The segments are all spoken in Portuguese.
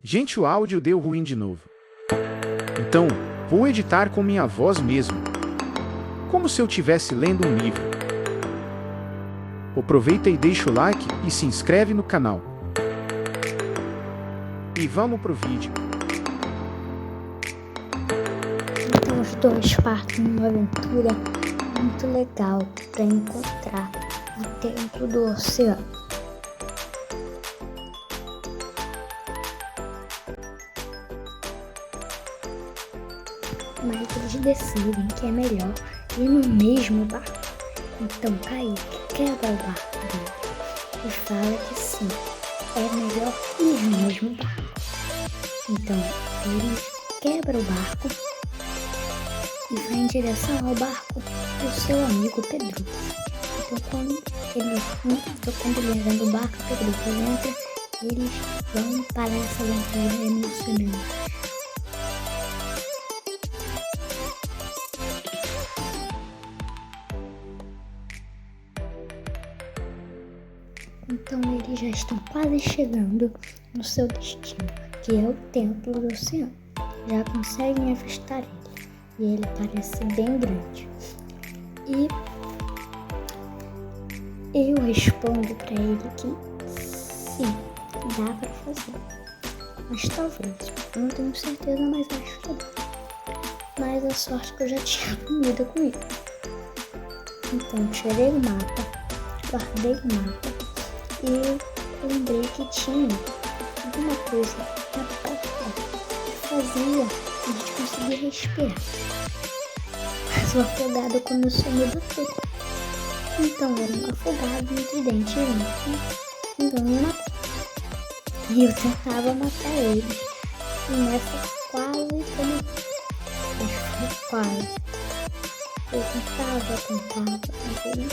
Gente, o áudio deu ruim de novo. Então, vou editar com minha voz mesmo. Como se eu estivesse lendo um livro. Aproveita e deixa o like e se inscreve no canal. E vamos pro vídeo. Então os dois partem numa aventura muito legal para encontrar o templo do oceano. Mas eles decidem que é melhor ir no mesmo barco. Então Kaique quebra o barco dele e fala que sim, é melhor ir no mesmo barco. Então ele quebra o barco e vai em direção ao barco do seu amigo Pedro. Então quando ele entra no barco, Pedro entra, eles vão para essa aventura emocionante. Então eles já estão quase chegando no seu destino, que é o templo do oceano. Já conseguem avistar ele, e ele parece bem grande. E eu respondo para ele que sim, dá para fazer. Mas talvez, eu não tenho certeza, mas acho que dá. Mas a sorte que eu já tinha aprendido com ele. Então tirei o mapa, guardei o mapa. E lembrei que tinha alguma coisa na porta que fazia a gente conseguir respirar. Mas o afogado começou a me bater. Então era um afogado no tridente então me matou. E eu tentava matar ele. E nessa quase como quase. Eu tentava, mas ele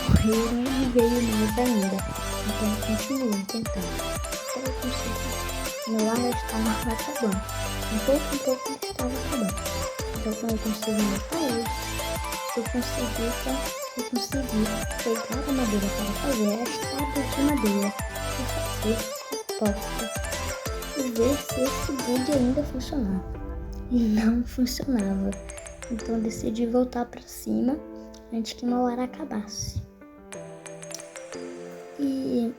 morreu e não veio mais ainda. Então eu continuei tentando. Até eu consegui. Meu ar estava acabando. Um pouco ele estava acabando. Então quando eu consegui matar ele, eu consegui pegar a madeira para fazer as tábuas de madeira e fazer a porta e ver se esse bug ainda funcionava. E não funcionava. Então eu decidi voltar para cima antes que meu ar acabasse. E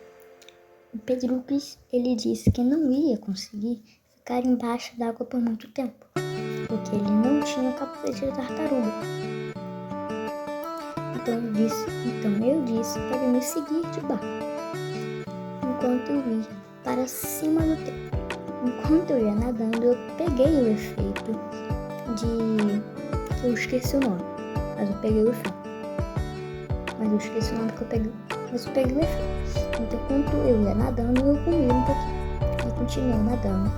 o Pedrucos, ele disse que não ia conseguir ficar embaixo d'água por muito tempo, porque ele não tinha o capacete de tartaruga. Então eu disse para ele me seguir de barco, enquanto eu ia para cima do tempo. Enquanto eu ia nadando, eu peguei o efeito eu esqueci o nome, mas eu peguei o efeito. Mas eu esqueci o nome que eu peguei. Mas eu peguei o efeito. Então, enquanto eu ia nadando, eu comi um pouquinho. E continuei nadando,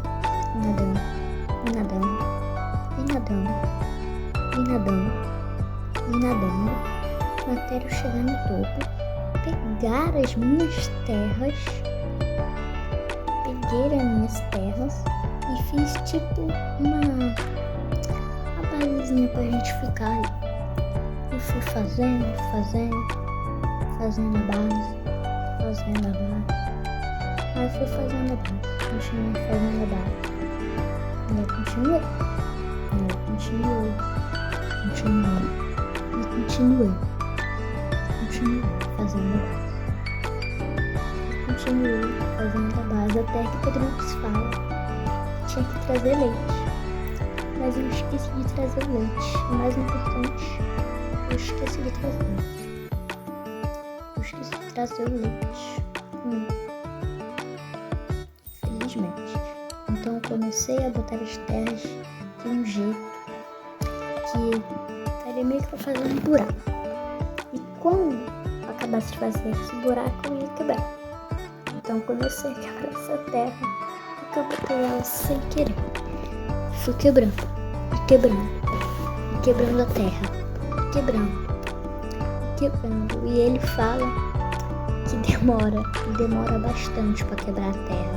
até eu chegar no topo, pegar as minhas terras, e fiz tipo uma basezinha pra gente ficar ali. Eu fui fazendo a base. Aí eu fui fazendo a base, continuei fazendo a base. Aí eu continuei fazendo a base. Continuei fazendo a base até que Pedro fala que tinha que trazer leite. Mas eu esqueci de trazer leite. O mais importante, eu esqueci de trazer leite. O leite. Felizmente. Então eu comecei a botar as terras de um jeito que estaria meio que pra fazer um buraco. E quando eu acabasse de fazer esse buraco, eu ia quebrar. Então eu comecei a quebrar essa terra, porque eu botei ela sem querer. Fui quebrando a terra, quebrando. E ele fala que demora bastante para quebrar a terra,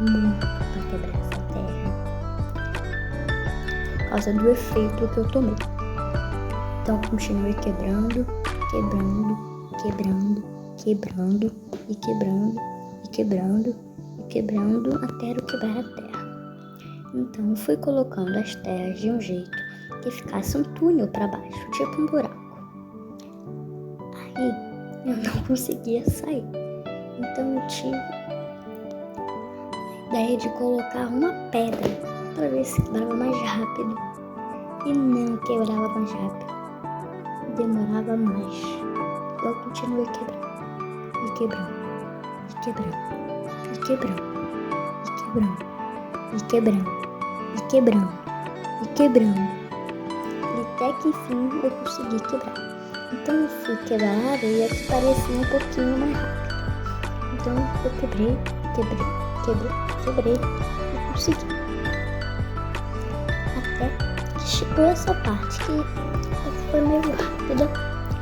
muito para quebrar essa terra, por causa do efeito que eu tomei. Então continuei quebrando e quebrando. quebrando até eu quebrar a terra. Então eu fui colocando as terras de um jeito que ficasse um túnel para baixo, tipo um buraco. Aí eu não conseguia sair. Então eu tive a ideia de colocar uma pedra para ver se quebrava mais rápido. E não quebrava mais rápido. Demorava mais. Eu continuei quebrando. E quebrando. E quebrando. E quebrando. E quebrando. E quebrando. E quebrando. E quebrando. E até que enfim eu consegui quebrar. Então eu fui quebrar a areia que parecia um pouquinho mais rápido. Então eu quebrei e consegui. Até que chegou essa parte que foi meio rápida,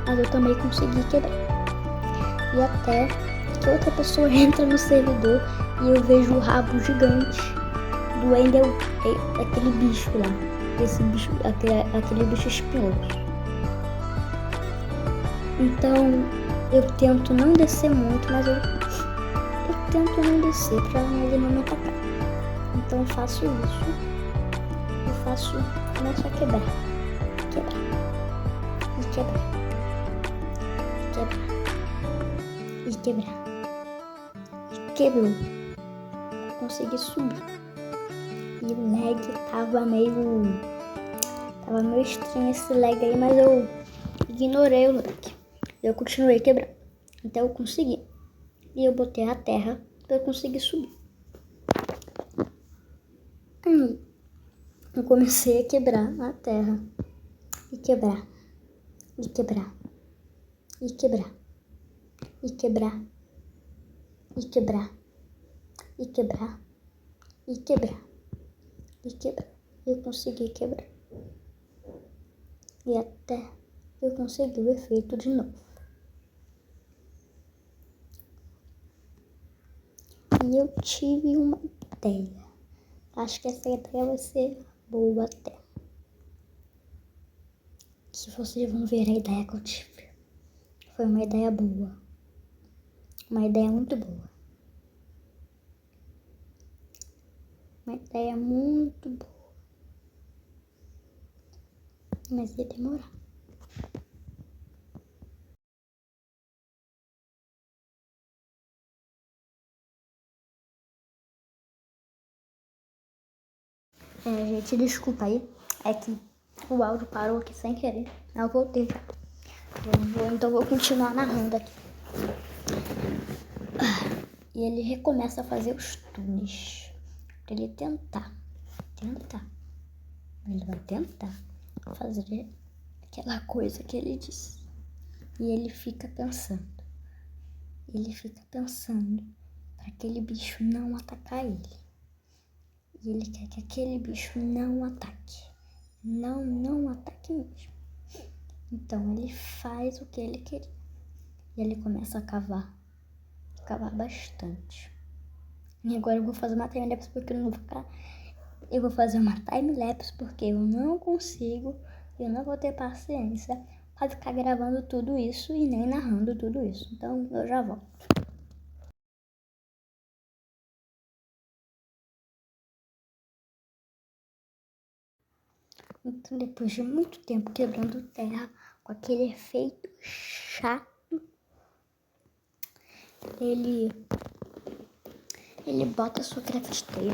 mas eu também consegui quebrar. E até que outra pessoa entra no servidor e eu vejo o rabo gigante do Ender, aquele bicho lá, aquele bicho espinhoso. Então eu tento não descer muito, mas eu tento não descer para ele não me atacar. Então eu faço isso. Começo a quebrar. E quebrou. Consegui subir. E o lag tava meio estranho esse lag aí, mas eu ignorei o lag. Eu continuei quebrando. Então eu consegui. E eu botei a terra para eu conseguir subir. Aí eu comecei a quebrar a terra. E quebrar. E quebrar. E quebrar. E quebrar. E quebrar. E quebrar. E quebrar. E quebrar. Eu consegui quebrar. E até eu consegui o efeito de novo. E eu tive uma ideia. Acho que essa ideia vai ser boa até. Que vocês vão ver a ideia que eu tive. Foi uma ideia boa. Uma ideia muito boa. Uma ideia muito boa. Mas ia demorar. Gente, desculpa aí. É que o áudio parou aqui sem querer. Eu voltei já. Então vou continuar narrando aqui. E ele recomeça a fazer os túneis. Pra ele tentar. Ele vai tentar fazer aquela coisa que ele disse. E ele fica pensando. Para aquele bicho não atacar ele. E ele quer que aquele bicho não ataque. Não ataque mesmo. Então ele faz o que ele queria. E ele começa a cavar bastante. E agora eu vou fazer uma time-lapse porque eu não vou ficar... Eu vou fazer uma time-lapse porque eu não consigo, eu não vou ter paciência para ficar gravando tudo isso e nem narrando tudo isso. Então eu já volto. Então depois de muito tempo quebrando terra com aquele efeito chato, ele bota a sua craft table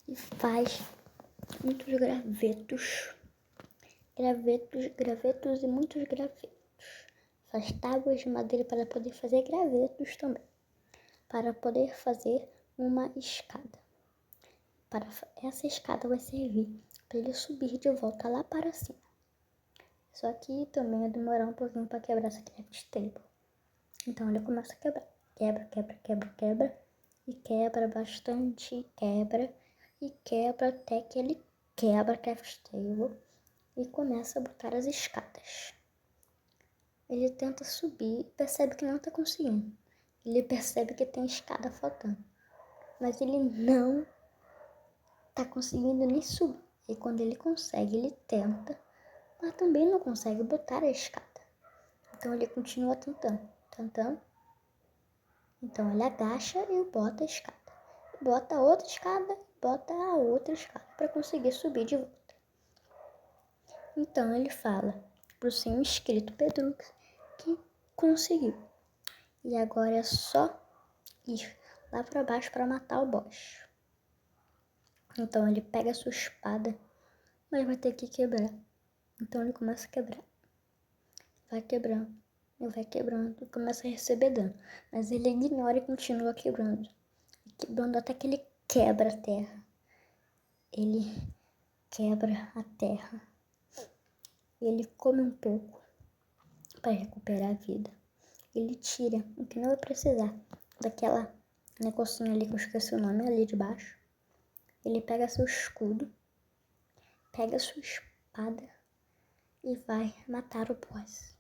e faz muitos gravetos e muitos gravetos. Faz tábuas de madeira para poder fazer gravetos também, para poder fazer uma escada. Essa escada vai servir para ele subir de volta lá para cima. Só que também vai demorar um pouquinho para quebrar essa craft table. Então ele começa a quebrar. Quebra. E quebra bastante, e quebra até que ele quebra a craft table e começa a botar as escadas. Ele tenta subir e percebe que não está conseguindo. Ele percebe que tem escada faltando. Mas ele não está conseguindo nem subir. E quando ele consegue, ele tenta, mas também não consegue botar a escada. Então ele continua tentando. Então ele agacha e bota a escada. bota outra escada, bota a outra escada para conseguir subir de volta. Então ele fala pro seu inscrito Pedrux que conseguiu. E agora é só ir lá para baixo para matar o boss. Então ele pega a sua espada, mas vai ter que quebrar. Então ele começa a quebrar. Vai quebrando, e vai quebrando, e começa a receber dano. Mas ele ignora e continua quebrando. Quebrando até que ele quebra a terra. Ele quebra a terra. Ele come um pouco para recuperar a vida. Ele tira o que não vai precisar daquela negocinho ali que eu esqueci o nome, ali de baixo. Ele pega seu escudo, pega sua espada e vai matar o boss.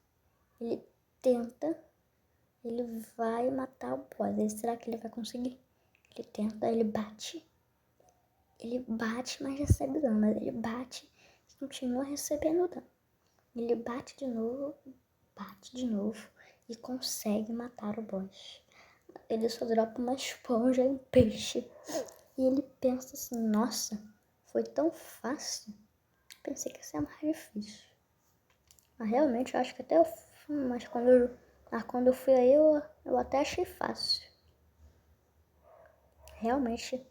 Ele tenta, ele vai matar o boss. Será que ele vai conseguir? Ele tenta, ele bate, mas recebe dano, mas ele bate e continua recebendo dano. Ele bate de novo e consegue matar o boss. Ele só dropa uma esponja e um peixe. E ele pensa assim, nossa, foi tão fácil. Pensei que ia ser mais difícil. Mas realmente eu acho que até eu... Mas quando eu fui aí, eu até achei fácil. Realmente,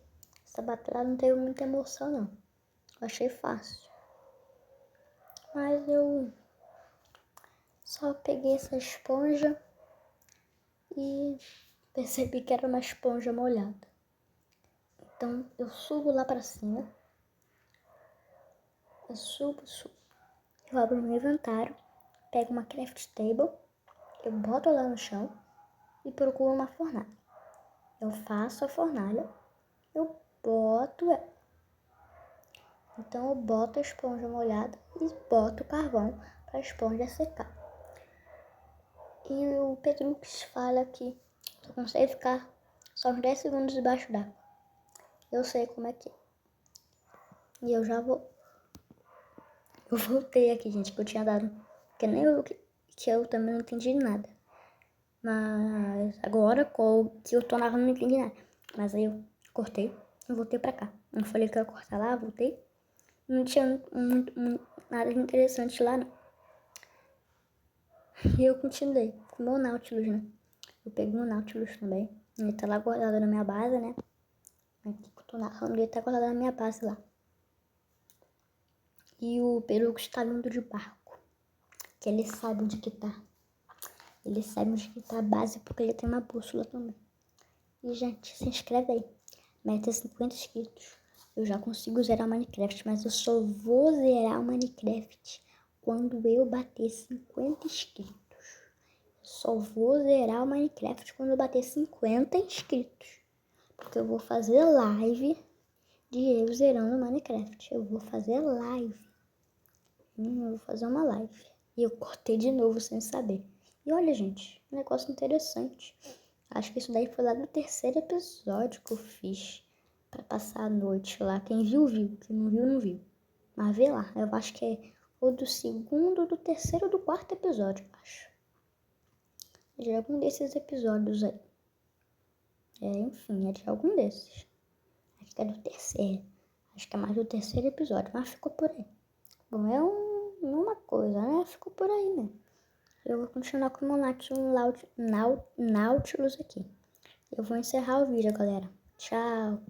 essa batalha não teve muita emoção, não. Eu achei fácil. Mas eu só peguei essa esponja e percebi que era uma esponja molhada. Então eu subo lá pra cima. Eu subo. Eu abro meu inventário, pego uma craft table, eu boto lá no chão e procuro uma fornalha. Eu faço a fornalha, eu boto ela. Então eu boto a esponja molhada e boto o carvão para a esponja secar. E o Pedrux fala que só consegue ficar só uns 10 segundos debaixo d'água. Eu sei como é que é. E eu já vou. Eu voltei aqui, gente, que eu tinha dado. Que nem eu, que eu também não entendi nada. Mas agora que eu tô narrando, não entendi nada. Mas aí eu cortei e voltei pra cá. Eu falei que eu ia cortar lá, voltei. Não tinha nada de interessante lá, não. E eu continuei com o meu Nautilus, né? Eu peguei meu Nautilus também. Ele tá lá guardado na minha base, né? Aqui que eu tô narrando, ele tá guardado na minha base lá. E o Pedrux tá vindo de barco. Que ele sabe onde que tá. Ele sabe onde que tá a base porque ele tem uma bússola também. E, gente, se inscreve aí. Meta 50 inscritos. Eu já consigo zerar o Minecraft, mas eu só vou zerar o Minecraft quando eu bater 50 inscritos. Só vou zerar o Minecraft quando eu bater 50 inscritos. Porque eu vou fazer live de eu zerando o Minecraft. Eu vou fazer live. Eu vou fazer uma live. E eu cortei de novo sem saber. E olha, gente, um negócio interessante. Acho que isso daí foi lá do terceiro episódio que eu fiz pra passar a noite lá. Quem viu, viu. Quem não viu, não viu. Mas vê lá. Eu acho que é ou do segundo, do terceiro ou do quarto episódio, eu acho. É de algum desses episódios aí. Enfim, é de algum desses. Acho que é do terceiro. Acho que é mais do terceiro episódio, mas ficou por aí. Bom, é uma coisa, né? Ficou por aí mesmo. Eu vou continuar com o meu Nautilus aqui. Eu vou encerrar o vídeo, galera. Tchau.